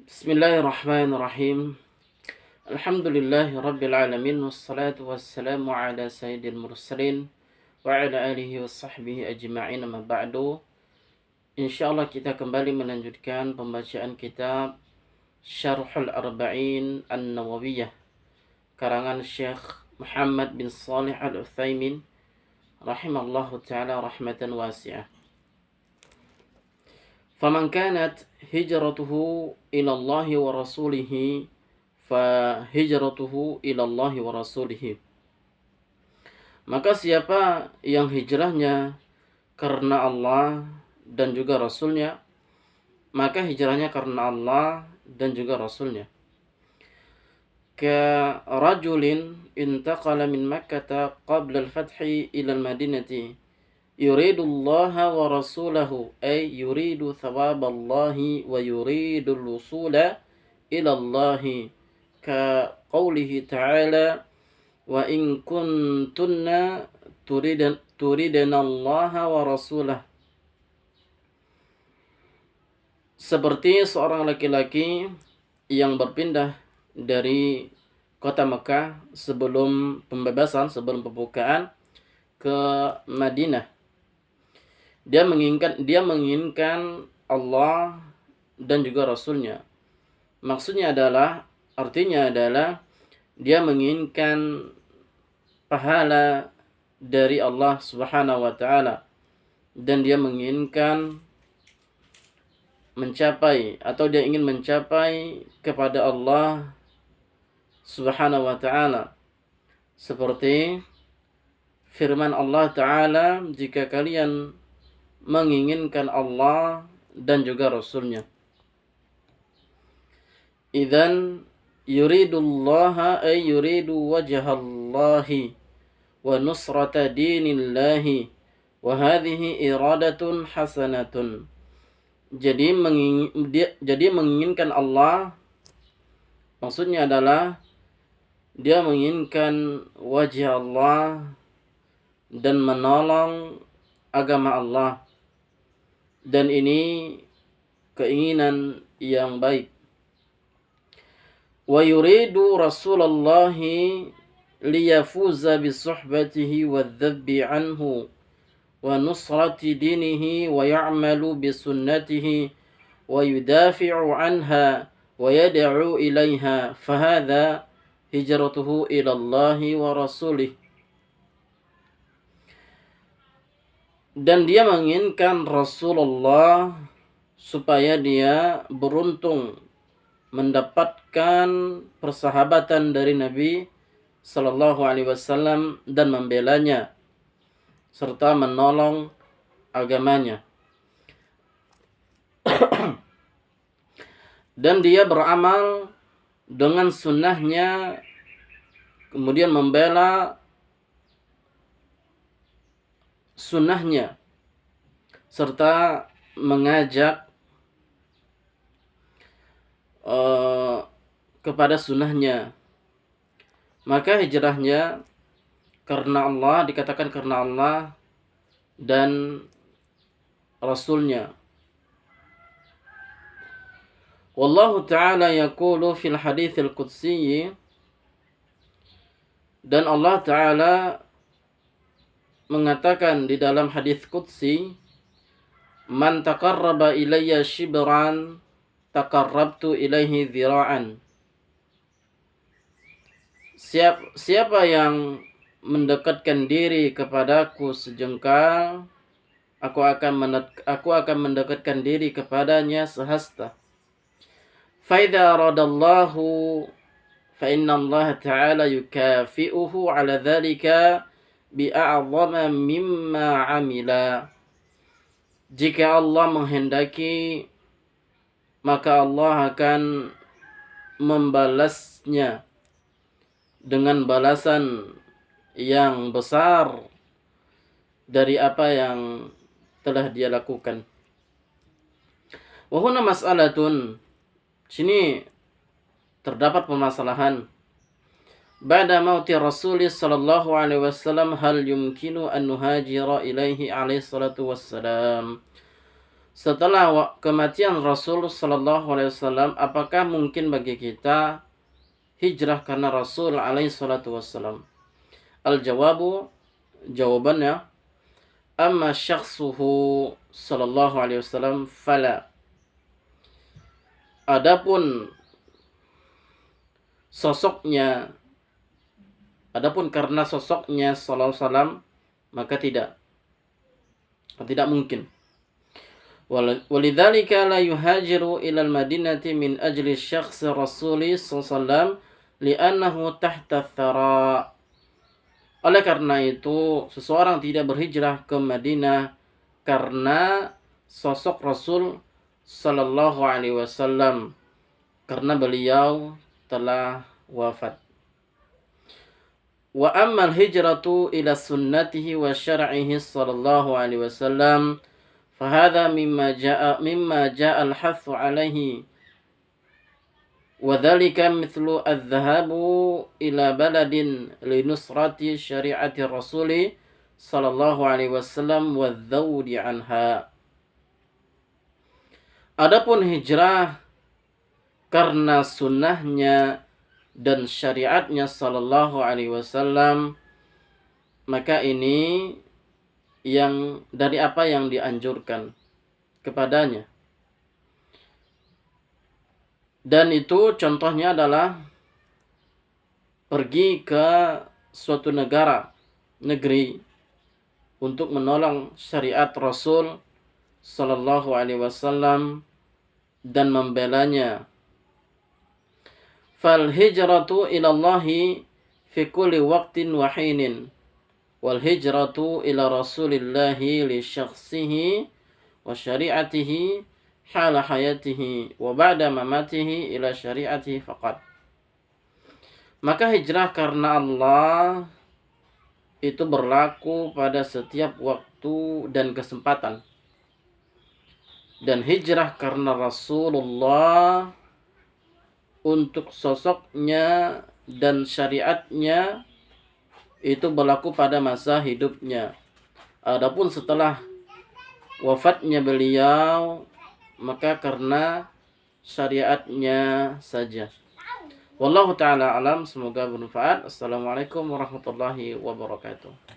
Bismillahirrahmanirrahim. Alhamdulillahi rabbil alamin wassalatu wassalamu ala sayyidil mursalin wa ala alihi wa sahbihi ajma'in amma ba'du. Insyaallah kita kembali melanjutkan pembacaan kitab Syarhul Arba'in An-Nawawiyah karangan Syekh Muhammad bin Shalih Al-Utsaimin rahimallahu ta'ala rahmatan wasi'ah. Faman kanat hijratuhu ila Allah wa rasulihi fa hijratuhu ila Allah wa rasulihi. Maka siapa yang hijrahnya karena Allah dan juga Rasulnya, maka hijrahnya karena Allah dan juga Rasulnya. Ka rajulin intaqala min Makkah qabla al-fathi ila al-Madinati yuridu Allah wa rasulahu ay yuridu thawab Allah wa yuridu al-wusula ila Allah ka qawlihi ta'ala wa in kuntunna turidana Allah wa rasulah. Seperti seorang laki-laki yang berpindah dari kota Mekah sebelum pembebasan, sebelum pembukaan ke Madinah. Dia menginginkan Allah dan juga Rasulnya. Artinya adalah dia menginginkan pahala dari Allah Subhanahu wa taala dan dia menginginkan dia ingin mencapai kepada Allah Subhanahu wa taala. Seperti firman Allah taala, jika kalian menginginkan Allah dan juga Rasulnya. Idzan yuridullaha ay yuridu wajhallahi wa nusrata dinillahi wa hadhihi iradatun hasanatun. Jadi menginginkan Allah maksudnya adalah dia menginginkan wajah Allah dan menolong agama Allah. Dan ini keinginan yang baik. Wa yuridu Rasulullah liyafuza bi suhbatihi wa dhabbi anhu wa nusrati dinihi wa ya'malu bi sunnatihi wa yudafi'u anha wa yad'u ilaiha fahadha hijratuhu ila Allah wa rasulih. Dan dia menginginkan Rasulullah supaya dia beruntung mendapatkan persahabatan dari Nabi sallallahu alaihi wasallam dan membelanya serta menolong agamanya. Dan dia beramal dengan sunnahnya, kemudian membela sunnahnya serta mengajak kepada sunnahnya. Maka hijrahnya karena Allah, dikatakan karena Allah dan Rasulnya. Wallahu ta'ala yaqulu fil haditsil qudsi, dan Allah Ta'ala mengatakan di dalam hadis qudsi, man taqarraba ilayya shibran taqarrabtu ilaihi dhira'an. Siapa yang mendekatkan diri kepadaku sejengkal, aku akan mendekatkan diri kepadanya sehasta. Fa idza radallahu fa inna Allah ta'ala yukafi'uhu 'ala dzalika bi'a'zama mimma 'amila. Jika Allah menghendaki, maka Allah akan membalasnya dengan balasan yang besar dari apa yang telah dia lakukan. Wa huna mas'alatun, sini terdapat permasalahan. Ba'da mauti Rasul sallallahu alaihi wasallam hal yumkinu an nuhajira ilaihi alaihi salatu wassalam. setelah kematian Rasul sallallahu alaihi wasallam, apakah mungkin bagi kita hijrah karena Rasul alaihi salatu wassalam? Jawabannya, amma syakhsuhu sallallahu alaihi wasallam fala. Adapun karena sosoknya sallallahu alaihi wasallam, maka tidak mungkin. Walidzalika la yuhajiru ila al-Madinati min ajli syakhs Rasuli sallallahu alaihi wasallam li'annahu tahta thara. Oleh karena itu, seseorang tidak berhijrah ke Madinah karena sosok Rasul sallallahu alaihi wasallam, karena beliau telah wafat. Wa ammal hijratu ila sunnatihi wa syar'ihi sallallahu alaihi wasallam fahadha mimma ja'a al-hathu alaihi wa dhalika mithlu adh-dhahabu ila baladin linusrati syari'ati rasuli sallallahu alaihi wasallam wa dhawdi anha. Adapun hijrah karena sunnahnya dan syariatnya sallallahu alaihi wasallam, maka ini yang dari apa yang dianjurkan kepadanya. Dan itu contohnya adalah pergi ke suatu negeri untuk menolong syariat Rasul sallallahu alaihi wasallam dan membelanya. Fal hijratu ila Allahi fi kulli waqtin wa hinin wal hijratu ila Rasulillahi li syakhsihi wa syari'atihi hala hayatihi wa ba'da mamatihi ila syari'atihi faqat. Maka hijrah karena Allah itu berlaku pada setiap waktu dan kesempatan. Dan hijrah karena Rasulullah untuk sosoknya dan syariatnya itu berlaku pada masa hidupnya. Adapun setelah wafatnya beliau, maka karena syariatnya saja. Wallahu ta'ala alam, semoga bermanfaat. Assalamualaikum warahmatullahi wabarakatuh.